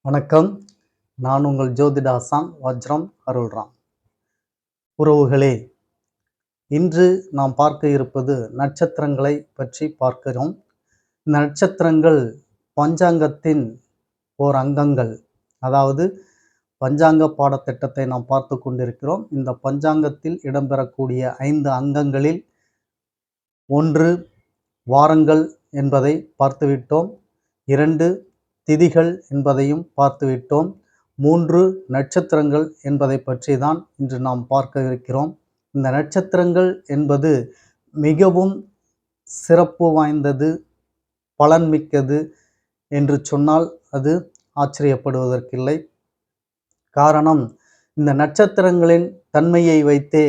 வணக்கம். நான் உங்கள் ஜோதிட ஆசான் வஜ்ரம் அருள்ராம். உறவுகளே, இன்று நாம் பார்க்க இருப்பது நட்சத்திரங்களை பற்றி பார்க்கிறோம். இந்த நட்சத்திரங்கள் பஞ்சாங்கத்தின் ஓர் அங்கங்கள். அதாவது பஞ்சாங்க பாடத்திட்டத்தை நாம் பார்த்து கொண்டிருக்கிறோம். இந்த பஞ்சாங்கத்தில் இடம்பெறக்கூடிய 5 அங்கங்களில் 1 வாரங்கள் என்பதை பார்த்துவிட்டோம். 2 திதிகள் என்பதையும் பார்த்துவிட்டோம். 3 நட்சத்திரங்கள் என்பதை பற்றி தான் இன்று நாம் பார்க்க இருக்கிறோம். இந்த நட்சத்திரங்கள் என்பது மிகவும் சிறப்பு வாய்ந்தது, பலன்மிக்கது என்று சொன்னால் அது ஆச்சரியப்படுவதற்கில்லை. காரணம், இந்த நட்சத்திரங்களின் தன்மையை வைத்தே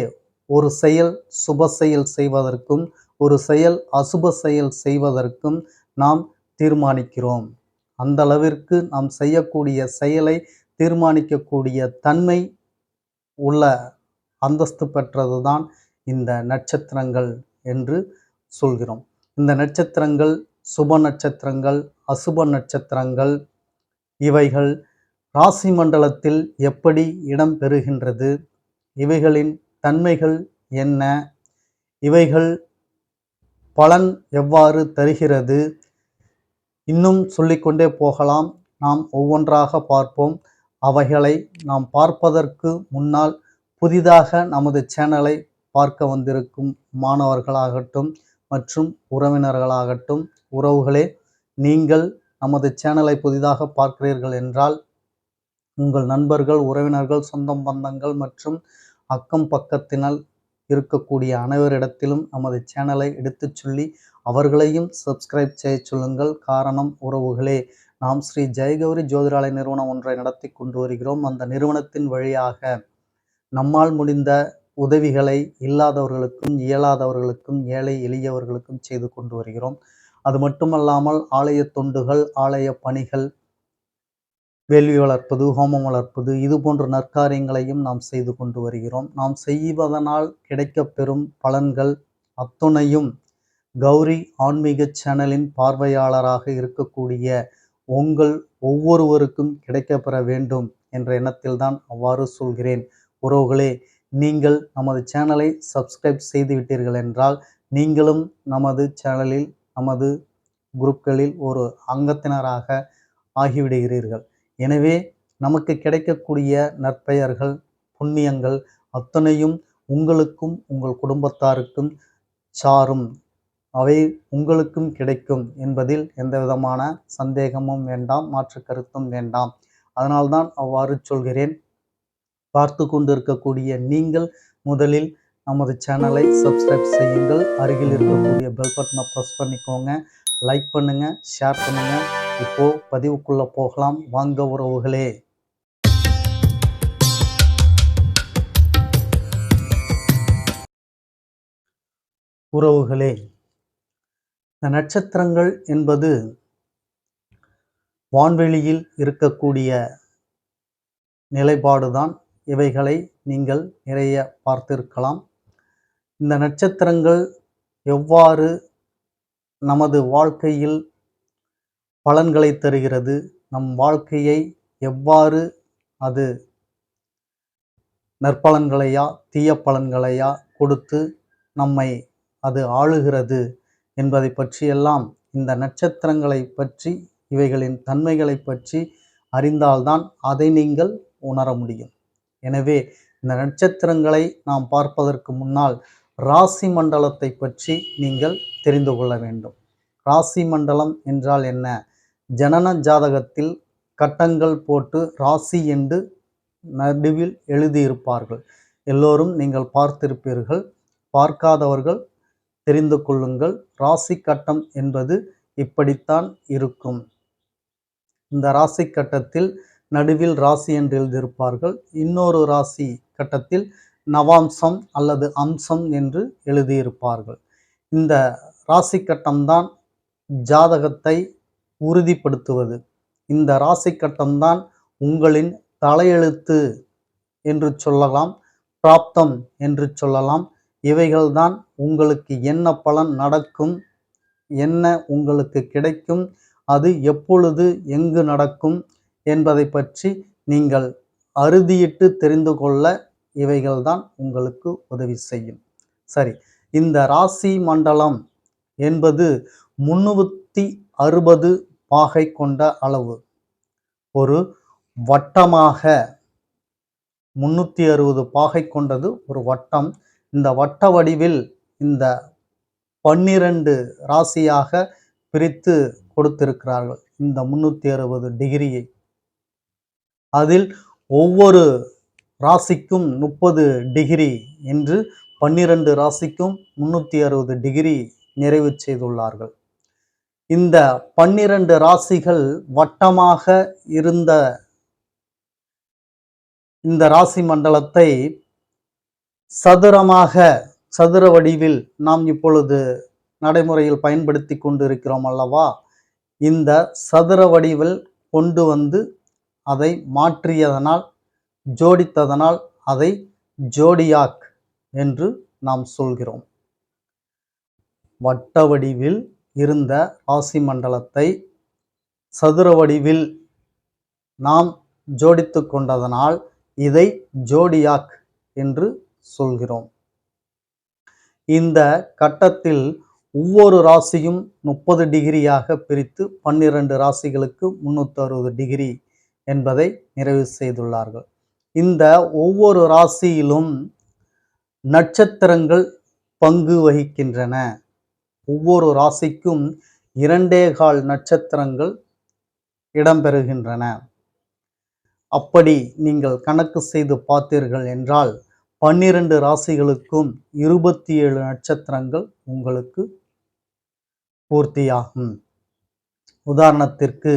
ஒரு செயல் சுப செயல் செய்வதற்கும் ஒரு செயல் அசுப செயல் செய்வதற்கும் நாம் தீர்மானிக்கிறோம். அந்த அளவிற்கு நாம் செய்யக்கூடிய செயலை தீர்மானிக்கக்கூடிய தன்மை உள்ள அந்தஸ்து பெற்றதுதான் இந்த நட்சத்திரங்கள் என்று சொல்கிறோம். இந்த நட்சத்திரங்கள் சுப நட்சத்திரங்கள், அசுப நட்சத்திரங்கள் இவைகள் ராசி மண்டலத்தில் எப்படி இடம் பெறுகின்றது, இவைகளின் தன்மைகள் என்ன, இவைகள் பலன் எவ்வாறு தருகிறது, இன்னும் சொல்லிக்கொண்டே போகலாம். நாம் ஒவ்வொன்றாக பார்ப்போம். அவைகளை நாம் பார்ப்பதற்கு முன்னால் புதிதாக நமது சேனலை பார்க்க வந்திருக்கும் மாணவர்களாகட்டும் மற்றும் உறவினர்களாகட்டும், உறவுகளே, நீங்கள் நமது சேனலை புதிதாக பார்க்கிறீர்கள் என்றால் உங்கள் நண்பர்கள், உறவினர்கள், சொந்தம் பந்தங்கள் மற்றும் அக்கம் பக்கத்தினால் இருக்கக்கூடிய அனைவரிடத்திலும் நமது சேனலை எடுத்துச் சொல்லி அவர்களையும் சப்ஸ்கிரைப் செய்ய சொல்லுங்கள். காரணம் உறவுகளே, நாம் ஸ்ரீ ஜெயகௌரி ஜோதிடாலய நிறுவனம் ஒன்றை நடத்தி கொண்டு வருகிறோம். அந்த நிறுவனத்தின் வழியாக நம்மால் முடிந்த உதவிகளை இல்லாதவர்களுக்கும் இயலாதவர்களுக்கும் ஏழை எளியவர்களுக்கும் செய்து கொண்டு வருகிறோம். அது மட்டுமல்லாமல் ஆலய தொண்டுகள், ஆலய பணிகள், வேள்வி வளர்ப்பது, ஹோமம் வளர்ப்பது, இது போன்ற நற்காரியங்களையும் நாம் செய்து கொண்டு வருகிறோம். நாம் செய்வதனால் கிடைக்கப்பெறும் பலன்கள் அத்துணையும் கௌரி ஆன்மீக சேனலின் பார்வையாளராக இருக்கக்கூடிய உங்கள் ஒவ்வொருவருக்கும் கிடைக்கப்பெற வேண்டும் என்ற எண்ணத்தில்தான் அவ்வாறு சொல்கிறேன். உறவுகளே, நீங்கள் நமது சேனலை சப்ஸ்கிரைப் செய்து விட்டீர்கள் என்றால் நீங்களும் நமது சேனலில், நமது குரூப்களில் ஒரு அங்கத்தினராக ஆகிவிடுகிறீர்கள். எனவே நமக்கு கிடைக்கக்கூடிய நற்பெயர்கள், புண்ணியங்கள் அத்தனையும் உங்களுக்கும் உங்கள் குடும்பத்தாருக்கும் சாரும். அவை உங்களுக்கும் கிடைக்கும் என்பதில் எந்த விதமான சந்தேகமும் வேண்டாம், மாற்று கருத்தும் வேண்டாம். அதனால்தான் அவ்வாறு சொல்கிறேன். பார்த்து கொண்டு இருக்கக்கூடிய நீங்கள் முதலில் நமது சேனலை சப்ஸ்கிரைப் செய்யுங்கள். அருகில் இருக்கக்கூடிய பெல் பட்டனை ப்ரெஸ் பண்ணிக்கோங்க. லைக் பண்ணுங்க, ஷேர் பண்ணுங்க. இப்போ பதிவுக்குள்ள போகலாம். வாங்க உறவுகளே. உறவுகளே, இந்த நட்சத்திரங்கள் என்பது வான்வெளியில் இருக்கக்கூடிய நிலைப்பாடுதான். இவைகளை நீங்கள் நிறைய பார்த்திருக்கலாம். இந்த நட்சத்திரங்கள் எவ்வாறு நமது வாழ்க்கையில் பலன்களை தருகிறது, நம் வாழ்க்கையை எவ்வாறு அது நற்பலன்களையா தீய பலன்களையா கொடுத்து நம்மை அது ஆளுகிறது என்பதை பற்றியெல்லாம் இந்த நட்சத்திரங்களை பற்றி, இவைகளின் தன்மைகளை பற்றி அறிந்தால்தான் அதை நீங்கள் உணர முடியும். எனவே இந்த நட்சத்திரங்களை நாம் பார்ப்பதற்கு முன்னால் ராசி மண்டலத்தை பற்றி நீங்கள் தெரிந்து கொள்ள வேண்டும். ராசி மண்டலம் என்றால் என்ன? ஜனன ஜாதகத்தில் கட்டங்கள் போட்டு ராசி என்று நடுவில் எழுதியிருப்பார்கள். எல்லோரும் நீங்கள் பார்த்திருப்பீர்கள். பார்க்காதவர்கள் தெரிந்து கொள்ளுங்கள். ராசி கட்டம் என்பது இப்படித்தான் இருக்கும். இந்த ராசி கட்டத்தில் நடுவில் ராசி என்று எழுதியிருப்பார்கள். இன்னொரு ராசி கட்டத்தில் நவாம்சம் அல்லது அம்சம் என்று எழுதியிருப்பார்கள். இந்த ராசி கட்டம்தான் ஜாதகத்தை உறுதிப்படுத்துவது. இந்த ராசி கட்டம்தான் உங்களின் தலையெழுத்து என்று சொல்லலாம், பிராப்தம் என்று சொல்லலாம். இவைகள்தான் உங்களுக்கு என்ன பலன் நடக்கும், என்ன உங்களுக்கு கிடைக்கும், அது எப்பொழுது எங்கு நடக்கும், என்பதை பற்றி நீங்கள் அறுதியிட்டு தெரிந்து கொள்ள இவைகள்தான் உங்களுக்கு உதவி செய்யும். சரி, இந்த ராசி மண்டலம் என்பது 360 பாகை கொண்ட அளவு. ஒரு வட்டமாக 360 பாகை கொண்டது ஒரு வட்டம். இந்த வட்ட வடிவில் இந்த 12 ராசியாக பிரித்து கொடுத்திருக்கிறார்கள் இந்த 360 டிகிரியை. அதில் ஒவ்வொரு ராசிக்கும் 30 டிகிரி என்று 12 ராசிக்கும் 360 டிகிரி நிறைவு செய்துள்ளார்கள். இந்த 12 ராசிகள் வட்டமாக இருந்த இந்த ராசி மண்டலத்தை சதுர வடிவில் நாம் இப்பொழுது நடைமுறையில் பயன்படுத்தி கொண்டிருக்கிறோம் அல்லவா? இந்த சதுர வடிவில் கொண்டு வந்து அதை மாற்றியதனால், ஜோடித்ததனால் அதை ஜோடியாக் என்று நாம் சொல்கிறோம். வட்ட வடிவில் இருந்த ராசி மண்டலத்தை சதுர வடிவில் நாம் ஜோடித்து கொண்டதனால் இதை ஜோடியாக் என்று சொல்கிறோம். இந்த கட்டத்தில் ஒவ்வொரு ராசியும் 30 டிகிரியாக பிரித்து 12 ராசிகளுக்கு 360 டிகிரி என்பதை நிறைவு செய்துள்ளார்கள். இந்த ஒவ்வொரு ராசியிலும் நட்சத்திரங்கள் பங்கு வகிக்கின்றன. ஒவ்வொரு ராசிக்கும் 2.25 நட்சத்திரங்கள் இடம்பெறுகின்றன. அப்படி நீங்கள் கணக்கு செய்து பார்த்தீர்கள் என்றால் 12 ராசிகளுக்கும் 27 நட்சத்திரங்கள் உங்களுக்கு பூர்த்தியாகும். உதாரணத்திற்கு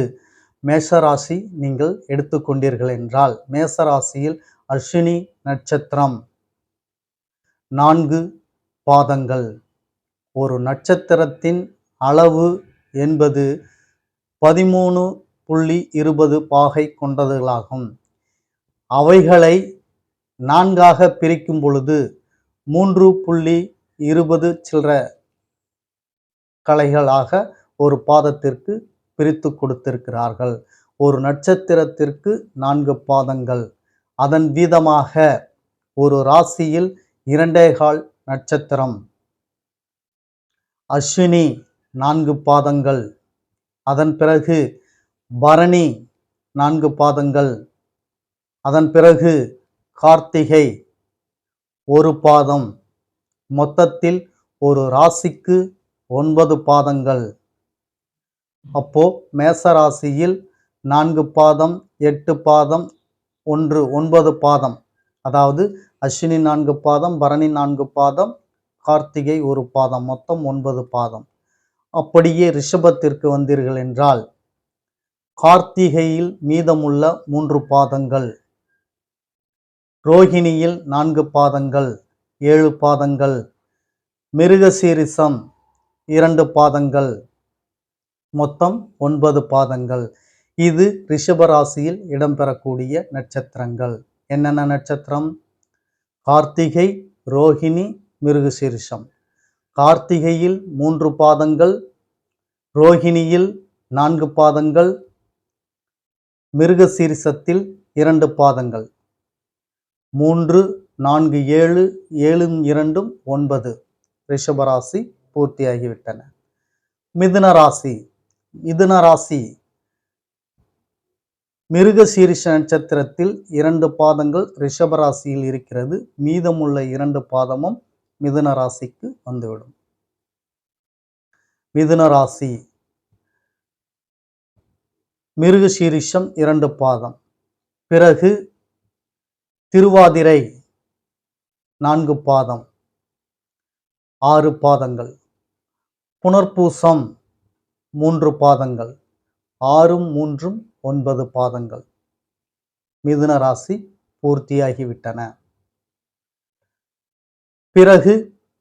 மேஷராசி நீங்கள் எடுத்துக்கொண்டீர்கள் என்றால், மேஷராசியில் அஸ்வினி நட்சத்திரம் 4 பாதங்கள். ஒரு நட்சத்திரத்தின் அளவு என்பது 13.20 பாகை கொண்டதுகளாகும். அவைகளை 4ஆக பிரிக்கும் பொழுது 3.20 சில்லற கலைகளாக ஒரு பாதத்திற்கு பிரித்து கொடுத்திருக்கிறார்கள். ஒரு நட்சத்திரத்திற்கு 4 பாதங்கள். அதன் வீதமாக ஒரு ராசியில் 2.25 நட்சத்திரம். அஸ்வினி 4 பாதங்கள். அதன் பிறகு பரணி 4 பாதங்கள். அதன் பிறகு கார்த்திகை 1 பாதம். மொத்தத்தில் ஒரு ராசிக்கு 9 பாதங்கள். அப்போ மேச ராசியில் 4 பாதம், 8 பாதம், 9 பாதம். அதாவது அஸ்வினி 4 பாதம், பரணி 4 பாதம், கார்த்திகை 1 பாதம், மொத்தம் 9 பாதம். அப்படியே ரிஷபத்திற்கு வந்தீர்கள் என்றால், கார்த்திகையில் மீதமுள்ள 3 பாதங்கள், ரோகிணியில் 4 பாதங்கள், 7 பாதங்கள், மிருகசீரிசம் 2 பாதங்கள், மொத்தம் 9 பாதங்கள். இது ரிஷபராசியில் இடம்பெறக்கூடிய நட்சத்திரங்கள். என்னென்ன நட்சத்திரம்? கார்த்திகை, ரோகிணி, மிருகசீரிஷம். கார்த்திகையில் 3 பாதங்கள், ரோகிணியில் 4 பாதங்கள், மிருகசீரிசத்தில் 2 பாதங்கள். 3, 4, 7, 7 2 9 ரிஷபராசி பூர்த்தியாகிவிட்டன. மிதுன ராசி. மிதுன ராசி மிருகசீரிஷ நட்சத்திரத்தில் 2 பாதங்கள் ரிஷபராசியில் இருக்கிறது. மீதமுள்ள 2 பாதமும் மிதுன ராசிக்கு வந்துவிடும். மிதுன ராசி மிருகசீரிஷம் 2 பாதம். பிறகு திருவாதிரை 4 பாதம், 6 பாதங்கள். புனர்பூசம் 3 பாதங்கள், 6 3 9 பாதங்கள். மிதுன ராசி பூர்த்தியாகிவிட்டன. பிறகு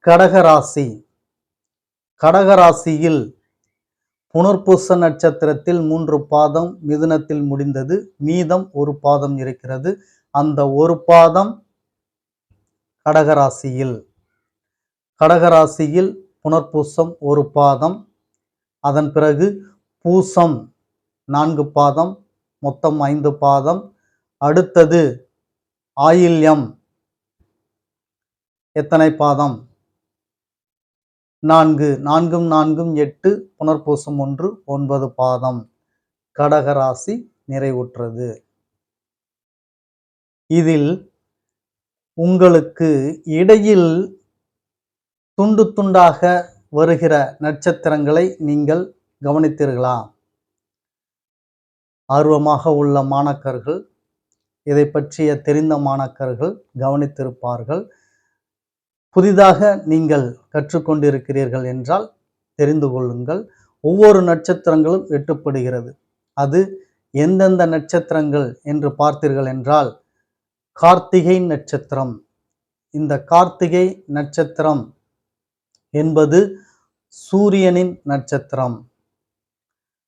கடகராசி. கடகராசியில் புனர்பூச நட்சத்திரத்தில் 3 பாதம் மிதுனத்தில் முடிந்தது. மீதம் 1 பாதம் இருக்கிறது. அந்த 1 பாதம் கடகராசியில். கடகராசியில் புனர்பூசம் 1 பாதம். அதன் பிறகு பூசம் 4 பாதம், மொத்தம் 5 பாதம். அடுத்தது ஆயில்யம், எத்தனை பாதம்? 4. 4 4 8, புனர்பூசம் 1 9 பாதம். கடகராசி நிறைவுற்றது. இதில் உங்களுக்கு இடையில் துண்டு துண்டாக வருகிற நட்சத்திரங்களை நீங்கள் கவனித்தீர்களா? ஆர்வமாக உள்ள மாணக்கர்கள், இதை பற்றிய தெரிந்த மாணக்கர்கள் கவனித்திருப்பார்கள். புதிதாக நீங்கள் கற்றுக்கொண்டிருக்கிறீர்கள் என்றால் தெரிந்து கொள்ளுங்கள். ஒவ்வொரு நட்சத்திரங்களும் வெட்டுப்படுகிறது. அது எந்தெந்த நட்சத்திரங்கள் என்று பார்த்தீர்கள் என்றால், கார்த்திகை நட்சத்திரம். இந்த கார்த்திகை நட்சத்திரம் என்பது சூரியனின் நட்சத்திரம்.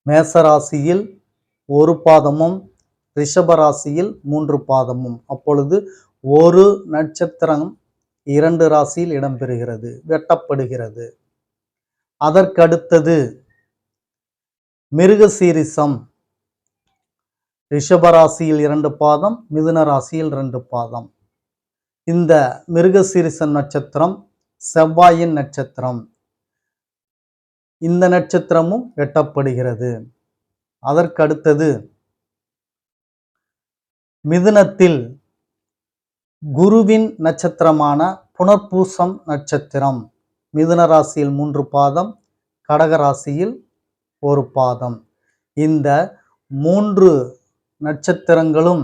மேசராசியில் 1 பாதமும், ரிஷபராசியில் 3 பாதமும். அப்பொழுது ஒரு நட்சத்திரம் 2 ராசியில் இடம்பெறுகிறது, வெட்டப்படுகிறது. அதற்கடுத்தது மிருகசீரிசம். ரிஷபராசியில் 2 பாதம், மிதுன ராசியில் 2 பாதம். இந்த மிருகசீரிசம் நட்சத்திரம் செவ்வாயின் நட்சத்திரம். இந்த நட்சத்திரமும் வெட்டப்படுகிறது. அதற்கடுத்தது மிதுனத்தில் குருவின் நட்சத்திரமான புனர்பூசம் நட்சத்திரம். மிதுன ராசியில் 3 பாதம், கடக ராசியில் 1 பாதம். இந்த 3 நட்சத்திரங்களும்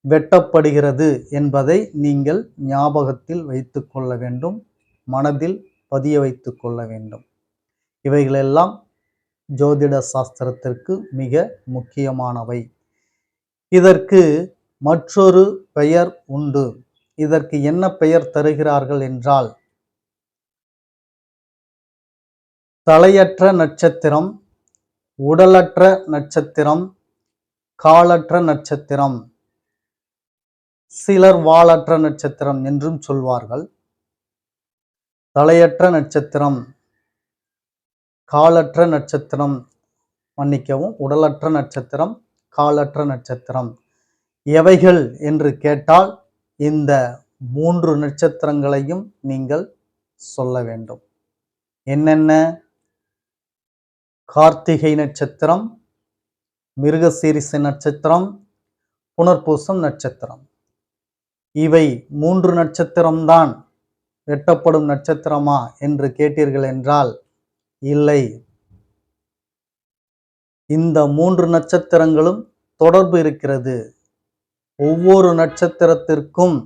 வெட்டப்படுகிறது என்பதை நீங்கள் ஞாபகத்தில் வைத்துக் கொள்ள வேண்டும், மனதில் பதிய வைத்துக் கொள்ள வேண்டும். இவைகளெல்லாம் ஜோதிட சாஸ்திரத்திற்கு மிக முக்கியமானவை. இதற்கு மற்றொரு பெயர் உண்டு. இதற்கு என்ன பெயர் தருகிறார்கள் என்றால், தலையற்ற நட்சத்திரம், உடலற்ற நட்சத்திரம், காலற்ற நட்சத்திரம், சிலர் வாளற்ற நட்சத்திரம் என்றும் சொல்வார்கள். தலையற்ற நட்சத்திரம், காலற்ற நட்சத்திரம், மன்னிக்கவும், உடலற்ற நட்சத்திரம், காலற்ற நட்சத்திரம். எவைகள் என்று கேட்டால் இந்த 3 நட்சத்திரங்களையும் நீங்கள் சொல்ல வேண்டும். என்னென்ன? கார்த்திகை நட்சத்திரம், மிருகசீரிச நட்சத்திரம், புனர்பூசம் நட்சத்திரம். இவை 3 நட்சத்திரம்தான் வெட்டப்படும் நட்சத்திரமா என்று கேட்டீர்கள் என்றால் இல்லை. இந்த 3 நட்சத்திரங்களும் தொடர்பு இருக்கிறது. ஒவ்வொரு நட்சத்திரத்திற்கும்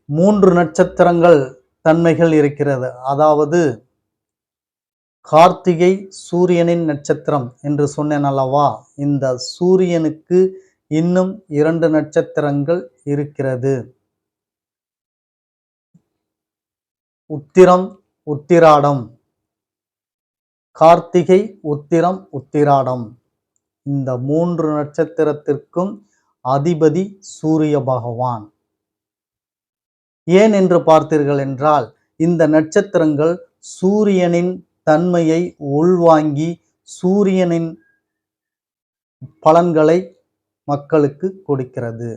3 நட்சத்திரங்கள் தன்மைகள் இருக்கிறது. அதாவது கார்த்திகை சூரியனின் நட்சத்திரம் என்று சொன்னேன் அல்லவா? இந்த சூரியனுக்கு இன்னும் 2 நட்சத்திரங்கள் இருக்கிறது. உத்திரம், உத்திராடம். கார்த்திகை, உத்திரம், உத்திராடம். இந்த 3 நட்சத்திரத்திற்கும் அதிபதி சூரிய பகவான். ஏன் என்று பார்த்தீர்கள் என்றால், இந்த நட்சத்திரங்கள் சூரியனின் தன்மையை உள்வாங்கி சூரியனின் பலன்களை மக்களுக்கு கொடுக்கிறது.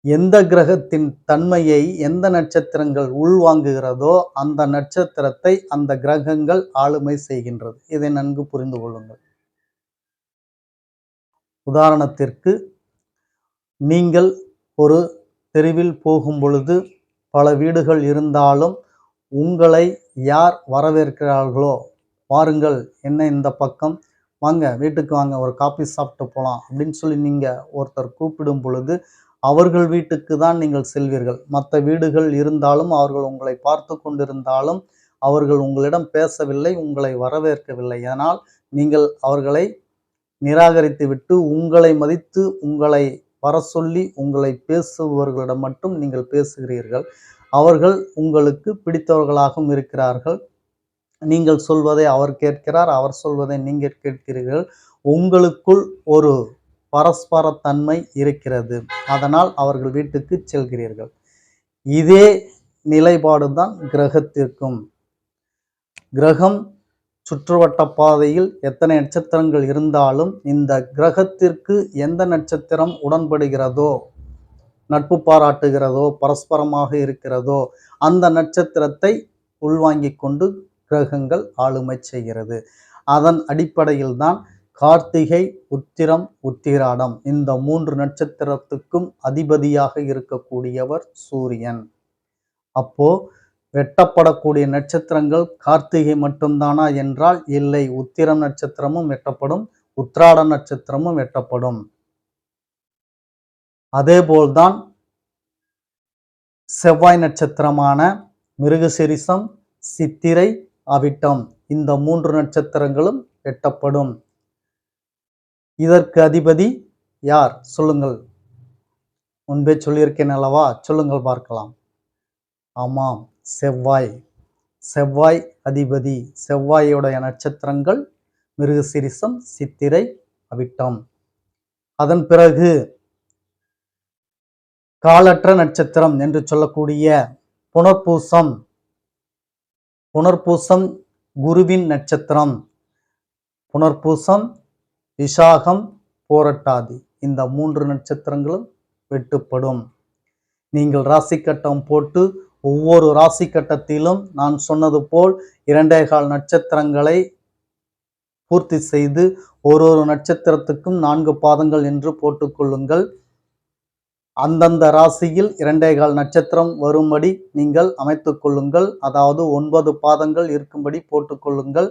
எந்த கிரகத்தின் தன்மையை எந்த நட்சத்திரங்கள் உள்வாங்குகிறதோ அந்த நட்சத்திரத்தை அந்த கிரகங்கள் ஆளுமை செய்கின்றது. இதை நன்கு புரிந்து கொள்ளுங்கள். உதாரணத்திற்கு, நீங்கள் ஒரு தெருவில் போகும் பொழுது பல வீடுகள் இருந்தாலும் உங்களை யார் வரவேற்கிறார்களோ, வாருங்கள், என்ன இந்த பக்கம் வாங்க, வீட்டுக்கு வாங்க, ஒரு காபி சாப்பிட்டு போகலாம் அப்படின்னு சொல்லி நீங்கள் ஒருத்தர் கூப்பிடும் பொழுது அவர்கள் வீட்டுக்கு தான் நீங்கள் செல்வீர்கள். மற்ற வீடுகள் இருந்தாலும் அவர்கள் உங்களை பார்த்து கொண்டிருந்தாலும் அவர்கள் உங்களிடம் பேசவில்லை, உங்களை வரவேற்கவில்லை. அதனால் நீங்கள் அவர்களை நிராகரித்து விட்டு உங்களை மதித்து உங்களை வர சொல்லி உங்களை பேசுபவர்களிடம் மட்டும் நீங்கள் பேசுகிறீர்கள். அவர்கள் உங்களுக்கு பிடித்தவர்களாகவும் இருக்கிறார்கள். நீங்கள் சொல்வதை அவர் கேட்கிறார், அவர் சொல்வதை நீங்கள் கேட்கிறீர்கள். உங்களுக்குள் ஒரு பரஸ்பர தன்மை இருக்கிறது. அதனால் அவர்கள் வீட்டுக்கு செல்கிறீர்கள். இதே நிலைப்பாடுதான் கிரகத்திற்கும். கிரகம் சுற்றுவட்ட பாதையில் எத்தனை நட்சத்திரங்கள் இருந்தாலும் இந்த கிரகத்திற்கு எந்த நட்சத்திரம் உடன்படுகிறதோ, நட்பு பாராட்டுகிறதோ, பரஸ்பரமாக இருக்கிறதோ, அந்த நட்சத்திரத்தை உள்வாங்கிக் கொண்டு கிரகங்கள் ஆளுமை செய்கிறது. அதன் அடிப்படையில் தான் கார்த்திகை, உத்திரம், உத்திராடம் இந்த 3 நட்சத்திரத்துக்கும் அதிபதியாக இருக்கக்கூடியவர் சூரியன். அப்போ வெட்டப்படக்கூடிய நட்சத்திரங்கள் கார்த்திகை மட்டும்தானா என்றால் இல்லை, உத்திரம் நட்சத்திரமும் வெட்டப்படும், உத்திராட நட்சத்திரமும் வெட்டப்படும். அதேபோல்தான் செவ்வாய் நட்சத்திரமான மிருகசிரிசம், சித்திரை, அவிட்டம் இந்த 3 நட்சத்திரங்களும் வெட்டப்படும். இதற்கு அதிபதி யார் சொல்லுங்கள்? முன்பே சொல்லியிருக்கேன் அல்லவா? சொல்லுங்கள் பார்க்கலாம். ஆமாம், செவ்வாய். செவ்வாய் அதிபதி. செவ்வாயுடைய நட்சத்திரங்கள் மிருகசிரிசம், சித்திரை, அவிட்டம். அதன் பிறகு காலற்ற நட்சத்திரம் என்று சொல்லக்கூடிய புனர்பூசம். புனர்பூசம் குருவின் நட்சத்திரம். புனர்பூசம், விசாகம், போரட்டாதி இந்த 3 நட்சத்திரங்களும் வெட்டுப்படும். நீங்கள் ராசி கட்டம் போட்டு ஒவ்வொரு ராசி கட்டத்திலும் நான் சொன்னது போல் 2.25 நட்சத்திரங்களை பூர்த்தி செய்து ஒரு நட்சத்திரத்துக்கும் 4 பாதங்கள் என்று போட்டுக்கொள்ளுங்கள். அந்தந்த ராசியில் 2.25 நட்சத்திரம் வரும்படி நீங்கள் அமைத்துக் கொள்ளுங்கள். அதாவது 9 பாதங்கள் இருக்கும்படி போட்டுக்கொள்ளுங்கள்.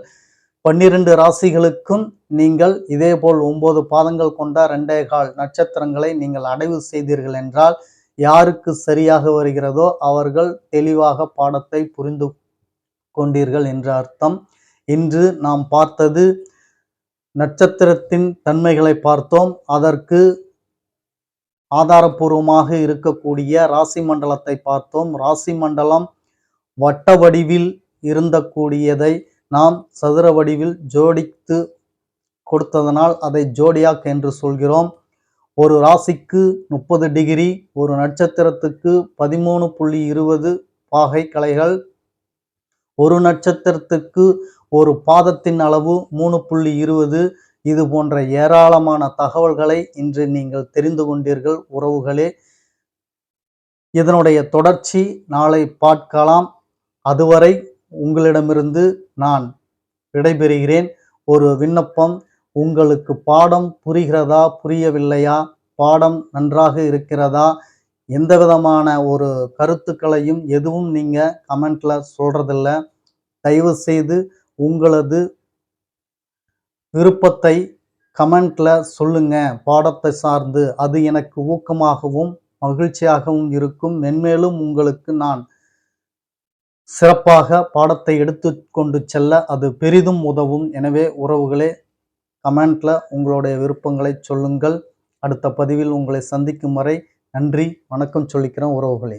12 ராசிகளுக்கும் நீங்கள் இதேபோல் 9 பாதங்கள் கொண்ட 2.25 நட்சத்திரங்களை நீங்கள் அடைவு செய்தீர்கள் என்றால் யாருக்கு சரியாக வருகிறதோ அவர்கள் தெளிவாக பாடத்தை புரிந்து கொண்டீர்கள் என்ற அர்த்தம். இன்று நாம் பார்த்தது நட்சத்திரத்தின் தன்மைகளை பார்த்தோம். அதற்கு ஆதாரபூர்வமாக இருக்கக்கூடிய ராசி மண்டலத்தை பார்த்தோம். ராசி மண்டலம் வட்ட வடிவில் இருந்தக்கூடியதை நாம் சதுர வடிவில் ஜோடித்து கொடுத்ததனால் அதை ஜோடியாக் என்று சொல்கிறோம். ஒரு ராசிக்கு 30 டிகிரி, ஒரு நட்சத்திரத்துக்கு 13.20 பாகை கலைகள், ஒரு நட்சத்திரத்துக்கு ஒரு பாதத்தின் அளவு 3.20. இது போன்ற ஏராளமான தகவல்களை இன்று நீங்கள் தெரிந்து கொண்டீர்கள் உறவுகளே. இதனுடைய தொடர்ச்சி நாளை பார்க்கலாம். அதுவரை உங்களிடமிருந்து நான் விடைபெறுகிறேன். ஒரு விண்ணப்பம், உங்களுக்கு பாடம் புரிகிறதா, புரியவில்லையா, பாடம் நன்றாக இருக்கிறதா, எந்த விதமான ஒரு கருத்துக்களையும் எதுவும் நீங்க கமெண்ட்ல சொல்றதில்ல. தயவு செய்து உங்களது விருப்பத்தை கமெண்ட்ல சொல்லுங்க. பாடத்தை சார்ந்து அது எனக்கு ஊக்கமாகவும் மகிழ்ச்சியாகவும் இருக்கும். மென்மேலும் உங்களுக்கு நான் சிறப்பாக பாடத்தை எடுத்து கொண்டு செல்ல அது பெரிதும் உதவும். எனவே உறவுகளே, கமெண்ட்ல உங்களுடைய விருப்பங்களை சொல்லுங்கள். அடுத்த பதிவில் உங்களை சந்திக்கும் வரை நன்றி, வணக்கம் சொல்லிக்கிறேன் உறவுகளே.